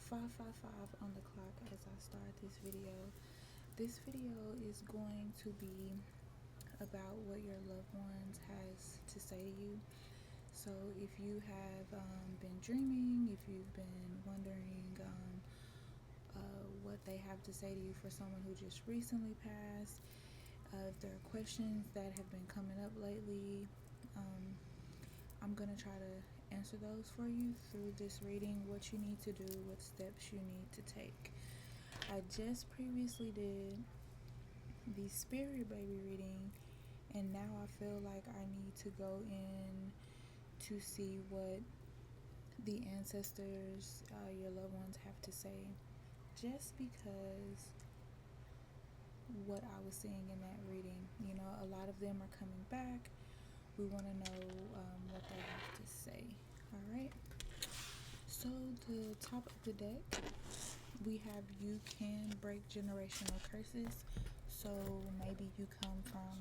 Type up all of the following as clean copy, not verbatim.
5:55 on the clock as I start this video. This video is going to be about what your loved ones has to say to you. So if you have been dreaming, if you've been wondering what they have to say to you for someone who just recently passed, if there are questions that have been coming up lately, I'm going to try to answer those for you through this reading, what you need to do, what steps you need to take. I just previously did the spirit baby reading, and now I feel like I need to go in to see what the ancestors, your loved ones, have to say, just because what I was seeing in that reading, a lot of them are coming back. We want to know what they have to say. All right, so the top of the deck, we have you can break generational curses. So maybe you come from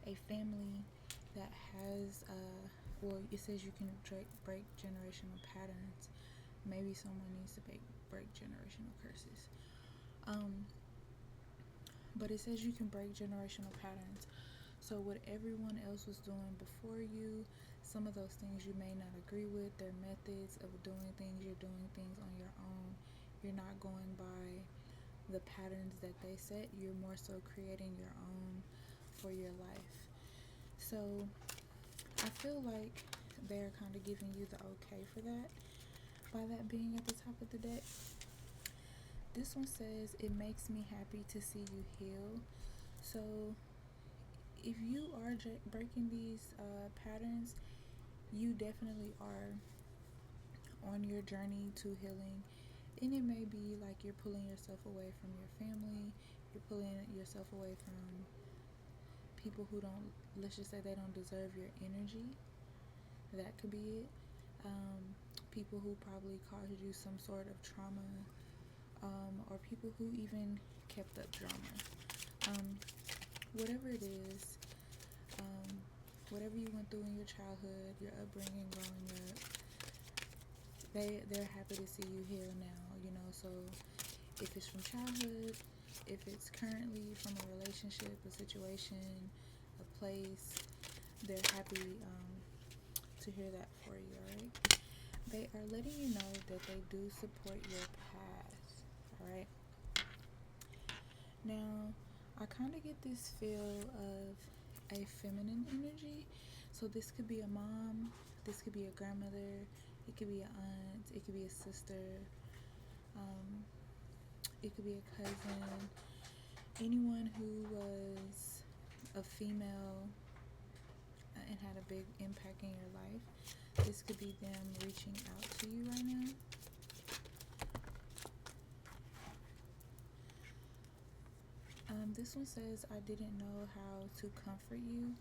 a family that has it says you can break generational patterns. Maybe someone needs to break generational curses. But it says you can break generational patterns. So what everyone else was doing before you, some of those things you may not agree with, their methods of doing things, you're doing things on your own. You're not going by the patterns that they set. You're more so creating your own for your life. So I feel like they're kind of giving you the okay for that by that being at the top of the deck. This one says, it makes me happy to see you heal. So if you are breaking these patterns, you definitely are on your journey to healing. And it may be like you're pulling yourself away from your family, you're pulling yourself away from people who don't, let's just say they don't deserve your energy. That could be it. People who probably caused you some sort of trauma, or people who even kept up drama. Whatever it is, whatever you went through in your childhood, your upbringing growing up, they're happy to see you heal now, so if it's from childhood, if it's currently from a relationship, a situation, a place, they're happy to hear that for you. All right, they are letting you know that they do support your path. All right, now I kind of get this feel of a feminine energy. So this could be a mom, this could be a grandmother, it could be an aunt, it could be a sister, it could be a cousin, anyone who was a female and had a big impact in your life. This could be them reaching out to you right now. This one says, I didn't know how to comfort you.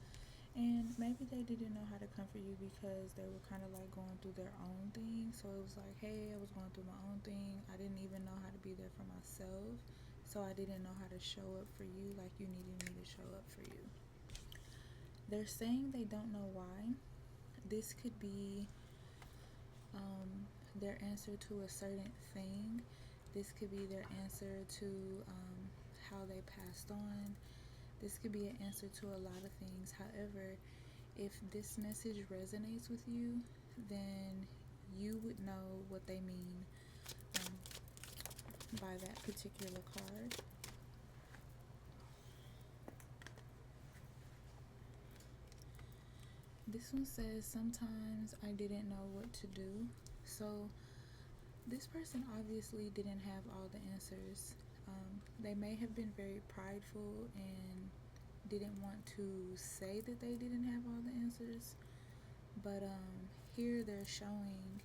And maybe they didn't know how to comfort you because they were kind of like going through their own thing. So it was like, hey, I was going through my own thing. I didn't even know how to be there for myself. So I didn't know how to show up for you like you needed me to show up for you. They're saying they don't know why. This could be their answer to a certain thing. This could be their answer to how they passed on. This could be an answer to a lot of things. However, if this message resonates with you, then you would know what they mean by that particular card. This one says, sometimes I didn't know what to do. So this person obviously didn't have all the answers. They may have been very prideful and didn't want to say that they didn't have all the answers, but here they're showing,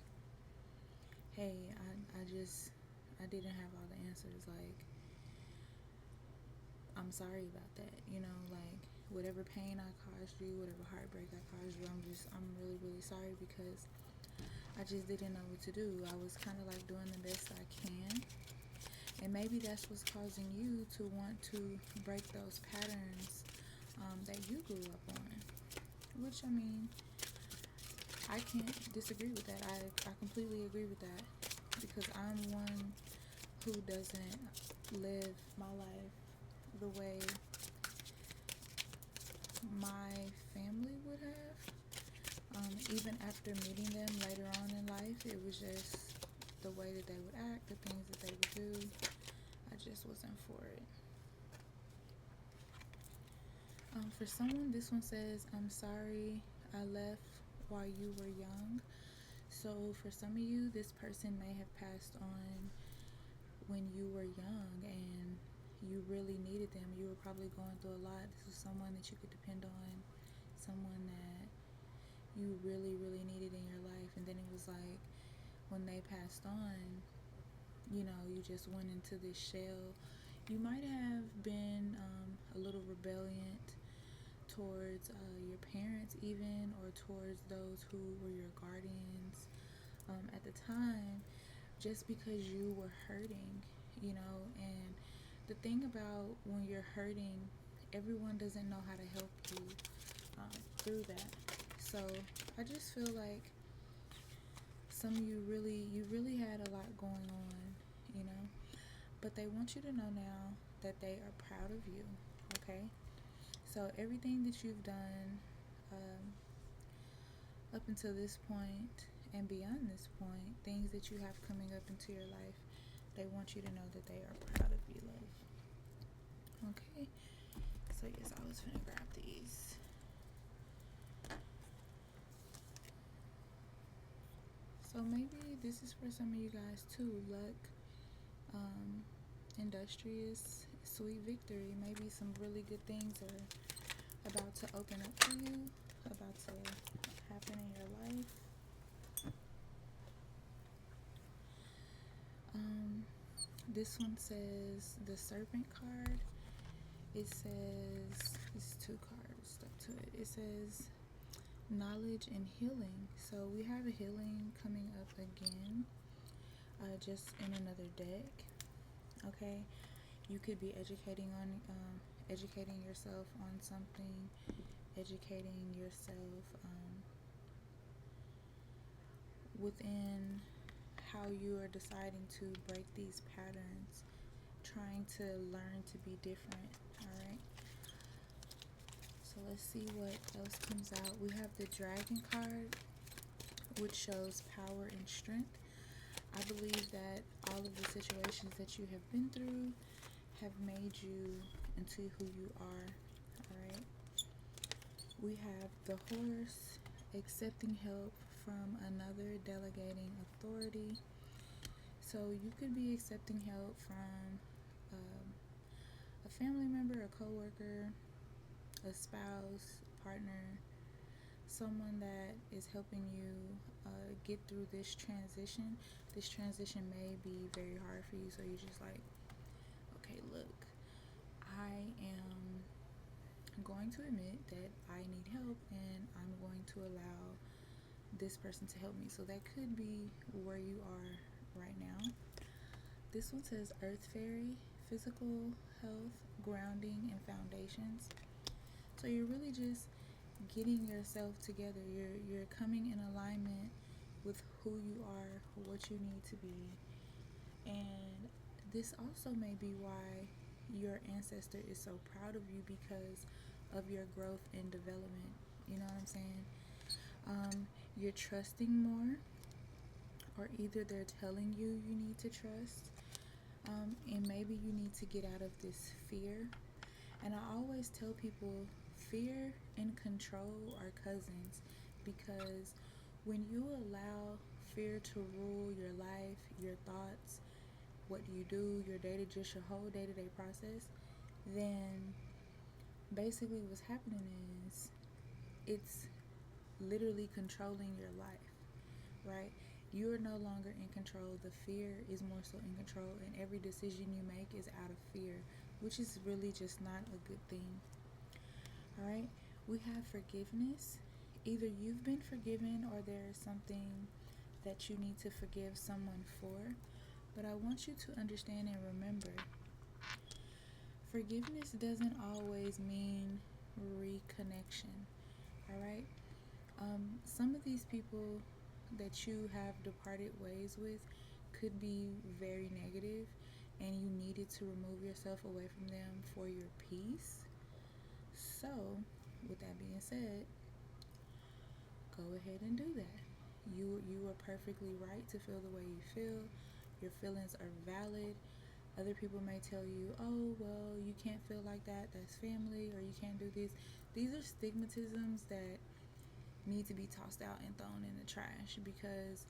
hey, I didn't have all the answers. Like, I'm sorry about that, like whatever pain I caused you, whatever heartbreak I caused you, I'm really, really sorry because I just didn't know what to do. I was kind of like doing the best I can. And maybe that's what's causing you to want to break those patterns that you grew up on. Which, I can't disagree with that. I completely agree with that. because I'm one who doesn't live my life the way my family would have. Even after meeting them later on in life, it was just the way that they would act, the things that they would do. I just wasn't for it. For someone, this one says, I'm sorry I left while you were young. So for some of you, this person may have passed on when you were young and you really needed them. You were probably going through a lot. This was someone that you could depend on, someone that you really, really needed in your life. And then it was like when they passed on, you just went into this shell. You might have been a little rebellious towards your parents, even, or towards those who were your guardians at the time, just because you were hurting. And the thing about when you're hurting, everyone doesn't know how to help you through that. So I just feel like some of you really had a lot going on, but they want you to know now that they are proud of you, okay? So everything that you've done up until this point and beyond this point, things that you have coming up into your life, they want you to know that they are proud of you, love. Okay? So yes, I was gonna grab these. So maybe this is for some of you guys too. Luck, industrious, sweet victory. Maybe some really good things are about to open up for you, about to happen in your life. This one says the serpent card. It says, it's two cards stuck to it. It says knowledge and healing. So we have a healing coming up again, just in another deck. Okay, you could be educating yourself on something, educating yourself within how you are deciding to break these patterns, trying to learn to be different. All right, so let's see what else comes out. We have the dragon card, which shows power and strength. I believe that all of the situations that you have been through have made you into who you are. All right, we have the horse, accepting help from another, delegating authority. So you could be accepting help from a family member, a coworker, a spouse, partner, someone that is helping you get through this transition. This transition may be very hard for you, so you're just like, okay, look, I am going to admit that I need help and I'm going to allow this person to help me. So that could be where you are right now. This one says Earth Fairy, physical health, grounding, and foundations. So you're really just getting yourself together. You're coming in alignment with who you are, what you need to be. And this also may be why your ancestor is so proud of you, because of your growth and development. You know what I'm saying? You're trusting more, or either they're telling you you need to trust, and maybe you need to get out of this fear. And I always tell people, fear and control are cousins, because when you allow fear to rule your life, your thoughts, what you do, your your whole day-to-day process, then basically what's happening is it's literally controlling your life, right? You're no longer in control. The fear is more so in control, and every decision you make is out of fear, which is really just not a good thing. All right, we have forgiveness. Either you've been forgiven or there is something that you need to forgive someone for. But I want you to understand and remember, forgiveness doesn't always mean reconnection. All right, some of these people that you have departed ways with could be very negative and you needed to remove yourself away from them for your peace. So, with that being said, go ahead and do that. You are perfectly right to feel the way you feel. Your feelings are valid. Other people may tell you, oh, well, you can't feel like that. That's family, or you can't do this. These are stigmatisms that need to be tossed out and thrown in the trash, because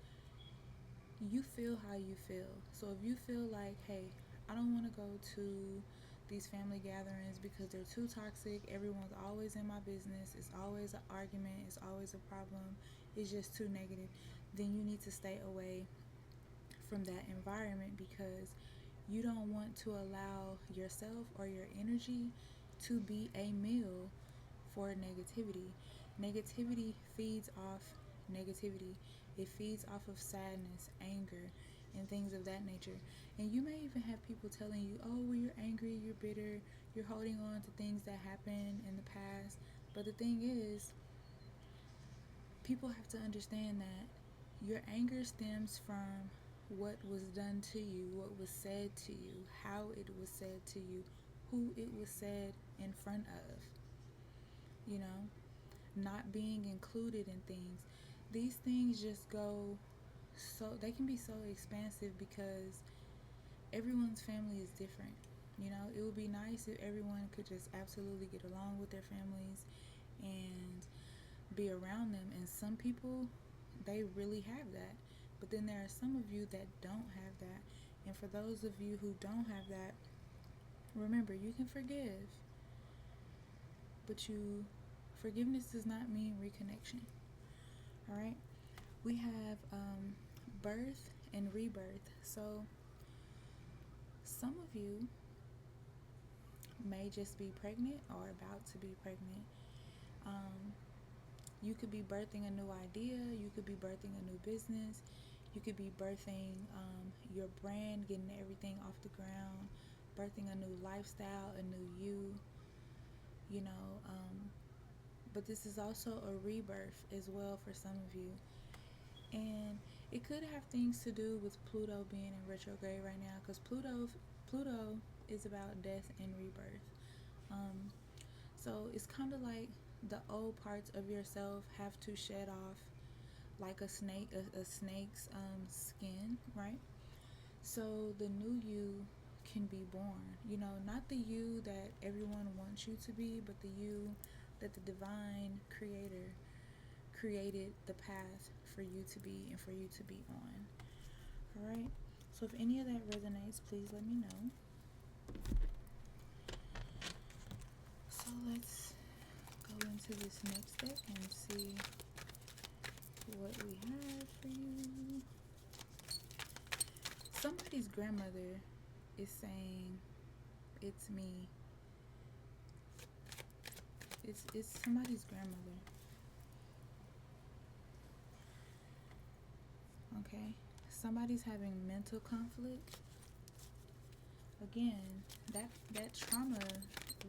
you feel how you feel. So if you feel like, hey, I don't want to go to these family gatherings because they're too toxic, everyone's always in my business, it's always an argument, it's always a problem, it's just too negative, then you need to stay away from that environment, because you don't want to allow yourself or your energy to be a meal for negativity. Negativity feeds off negativity. It feeds off of sadness, anger, and things of that nature. And you may even have people telling you, oh, well, you're angry, you're bitter, you're holding on to things that happened in the past. But the thing is, people have to understand that your anger stems from what was done to you, what was said to you, how it was said to you, who it was said in front of, you know, not being included in things. These things just go so, they can be so expansive because everyone's family is different. You know, it would be nice if everyone could just absolutely get along with their families and be around them. And some people, they really have that. But then there are some of you that don't have that. And for those of you who don't have that, remember, you can forgive. But forgiveness does not mean reconnection. All right? We have birth and rebirth. So some of you may just be pregnant or about to be pregnant. You could be birthing a new idea. You could be birthing a new business. You could be birthing your brand, getting everything off the ground, birthing a new lifestyle, a new you know. But this is also a rebirth as well for some of you. And it could have things to do with Pluto being in retrograde right now, because Pluto is about death and rebirth. So it's kind of like the old parts of yourself have to shed off, like a snake's skin, right? So the new you can be born. You know, not the you that everyone wants you to be, but the you that the divine creator created the path for you to be and for you to be on. All right? So if any of that resonates, please let me know. So let's go into this next deck and see what we have for you. Somebody's grandmother is saying, it's me. It's somebody's grandmother. Okay? Somebody's having mental conflict. Again, that trauma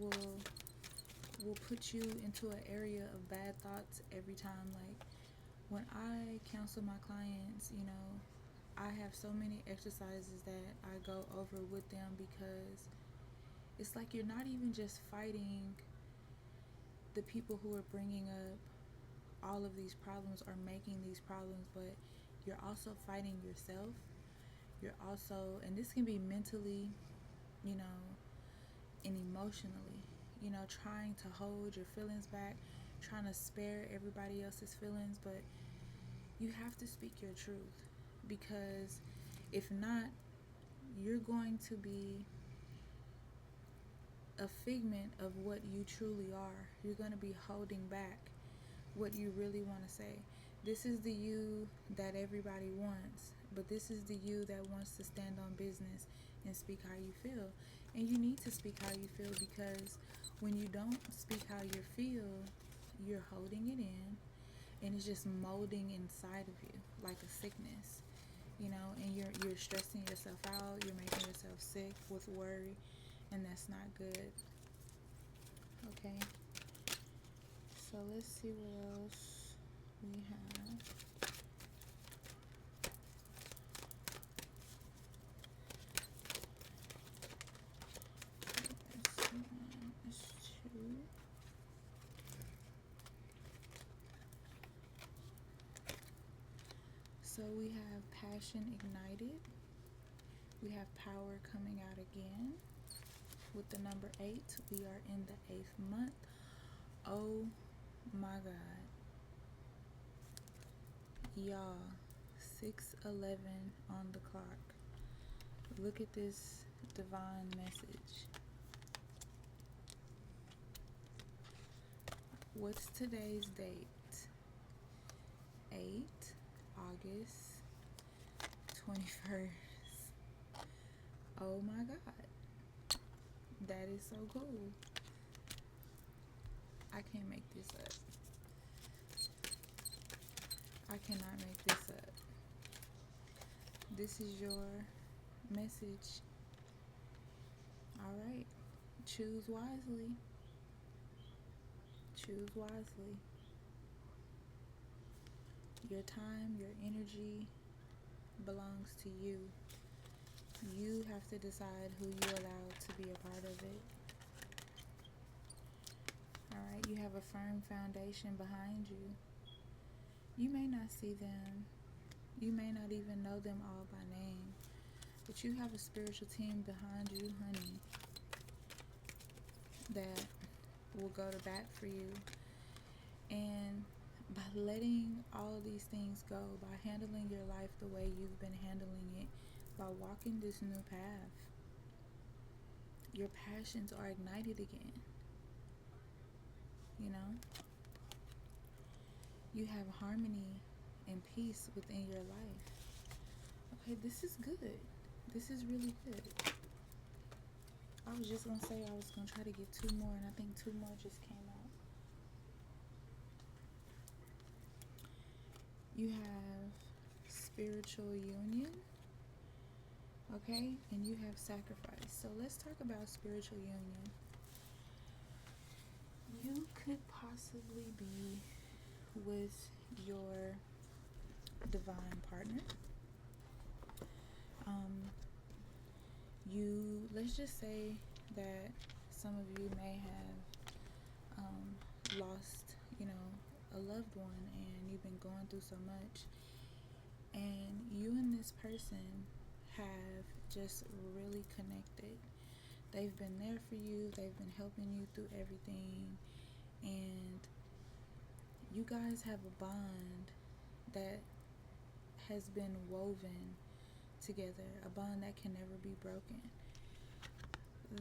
will put you into an area of bad thoughts every time. Like, when I counsel my clients, you know, I have so many exercises that I go over with them, because it's like you're not even just fighting the people who are bringing up all of these problems or making these problems, but you're also fighting yourself. You're also, and this can be mentally, you know, and emotionally, you know, trying to hold your feelings back, trying to spare everybody else's feelings, but you have to speak your truth, because if not, you're going to be a figment of what you truly are. You're going to be holding back what you really want to say. This is the you that everybody wants, but this is the you that wants to stand on business and speak how you feel. And you need to speak how you feel, because when you don't speak how you feel, you're holding it in, and it's just molding inside of you like a sickness, you know, and you're stressing yourself out, you're making yourself sick with worry, and that's not good. Okay, so let's see what else we have. So we have passion ignited. We have power coming out again. With the number 8, we are in the 8th month. Oh my God. Y'all, 6:11 on the clock. Look at this divine message. What's today's date? 8 August 21st. Oh my God. That is so cool. I can't make this up. I cannot make this up. This is your message. Alright. Choose wisely. Choose wisely. Your time, your energy belongs to you. You have to decide who you allow to be a part of it. Alright, you have a firm foundation behind you. You may not see them. You may not even know them all by name. But you have a spiritual team behind you, honey, that will go to bat for you. And by letting all of these things go, by handling your life the way you've been handling it, by walking this new path, your passions are ignited again. You know? You have harmony and peace within your life. Okay, this is good. This is really good. I was just going to say I was going to try to get 2 more, and I think 2 more just came out. You have spiritual union, okay? And you have sacrifice. So let's talk about spiritual union. You could possibly be with your divine partner. Let's just say that some of you may have lost, a loved one, and you've been going through so much, and you and this person have just really connected. They've been there for you, they've been helping you through everything, and you guys have a bond that has been woven together, a bond that can never be broken.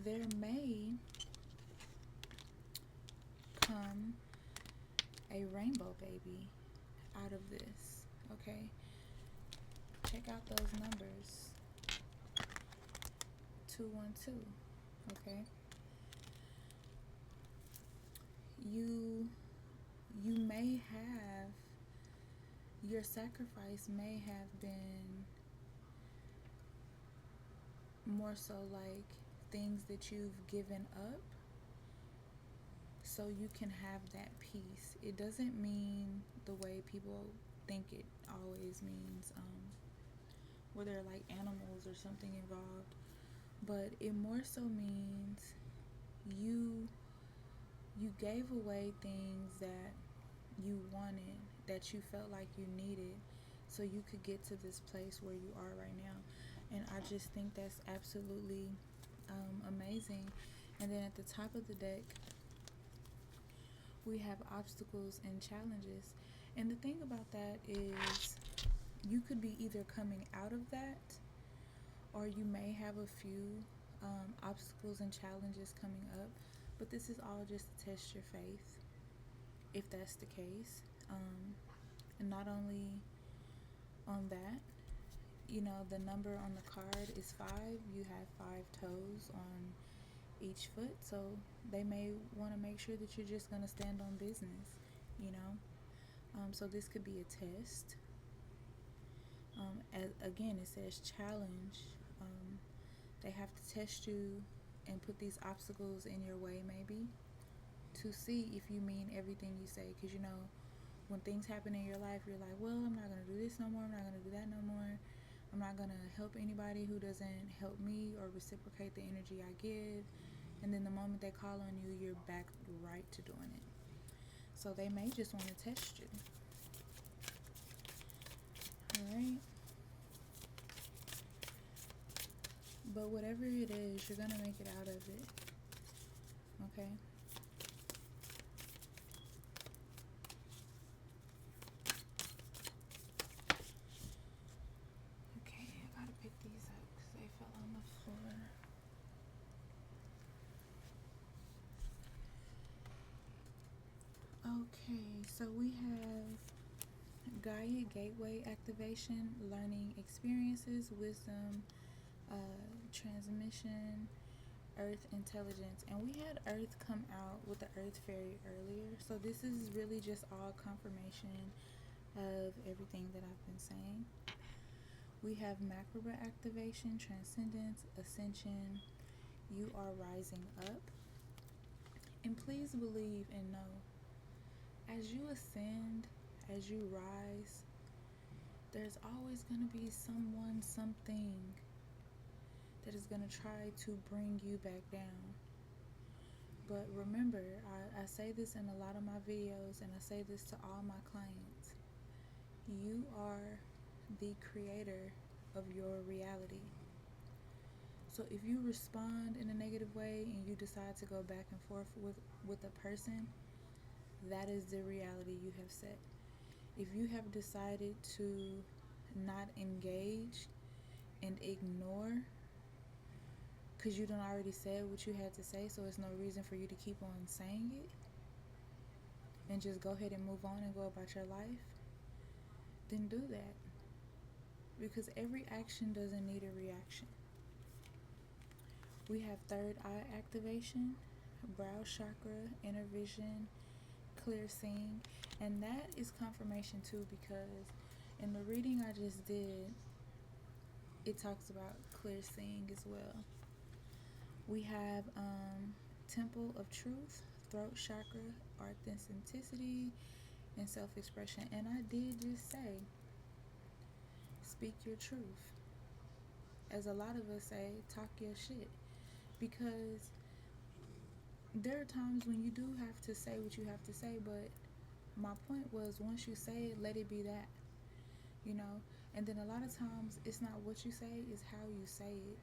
There may come a rainbow baby out of this, okay? Check out those numbers. 212, okay? You may have, your sacrifice may have been more so like things that you've given up so you can have that peace. It doesn't mean the way people think it always means, where they're like animals or something involved, but it more so means you gave away things that you wanted, that you felt like you needed, so you could get to this place where you are right now. And I just think that's absolutely amazing. And then at the top of the deck, we have obstacles and challenges. And the thing about that is you could be either coming out of that, or you may have a few obstacles and challenges coming up. But this is all just to test your faith, if that's the case. And not only on that, the number on the card is 5. You have 5 toes on each foot, so they may want to make sure that you're just going to stand on business, so this could be a test. Again, it says challenge. They have to test you and put these obstacles in your way, maybe, to see if you mean everything you say. Because when things happen in your life, you're like, well, I'm not going to do this no more, I'm not going to do that no more, I'm not going to help anybody who doesn't help me or reciprocate the energy I give. And then the moment they call on you, you're back right to doing it. So they may just want to test you. Alright? But whatever it is, you're gonna make it out of it. Okay? Okay, I gotta pick these up because they fell on the floor. Okay, so we have Gaia Gateway activation, learning experiences, wisdom, transmission, Earth intelligence, and we had Earth come out with the Earth Fairy earlier. So this is really just all confirmation of everything that I've been saying. We have Macabre activation, transcendence, ascension. You are rising up, and please believe and know, as you ascend, as you rise, there's always going to be someone, something that is going to try to bring you back down. But remember, I say this in a lot of my videos, and I say this to all my clients. You are the creator of your reality. So if you respond in a negative way and you decide to go back and forth with a person, that is the reality you have set. If you have decided to not engage and ignore because you done already said what you had to say, so it's no reason for you to keep on saying it, and just go ahead and move on and go about your life, then do that. Because every action doesn't need a reaction. We have third eye activation, brow chakra, inner vision, clear seeing, and that is confirmation too, because in the reading I just did, it talks about clear seeing as well. We have temple of truth, throat chakra, authenticity, and self-expression. And I did just say, speak your truth. As a lot of us say, talk your shit. Because there are times when you do have to say what you have to say, but my point was, once you say it, let it be that, you know. And then a lot of times it's not what you say, it's how you say it,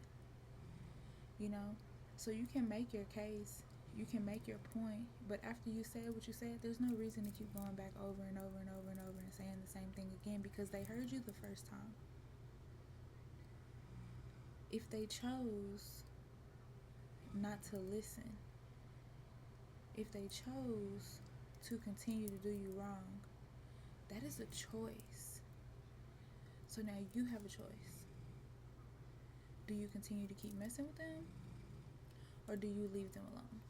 you know. So you can make your case, you can make your point, but after you said what you said, there's no reason to keep going back over and over and over and over and saying the same thing again, because they heard you the first time. If they chose not to listen, if they chose to continue to do you wrong, that is a choice. So now you have a choice. Do you continue to keep messing with them, or do you leave them alone?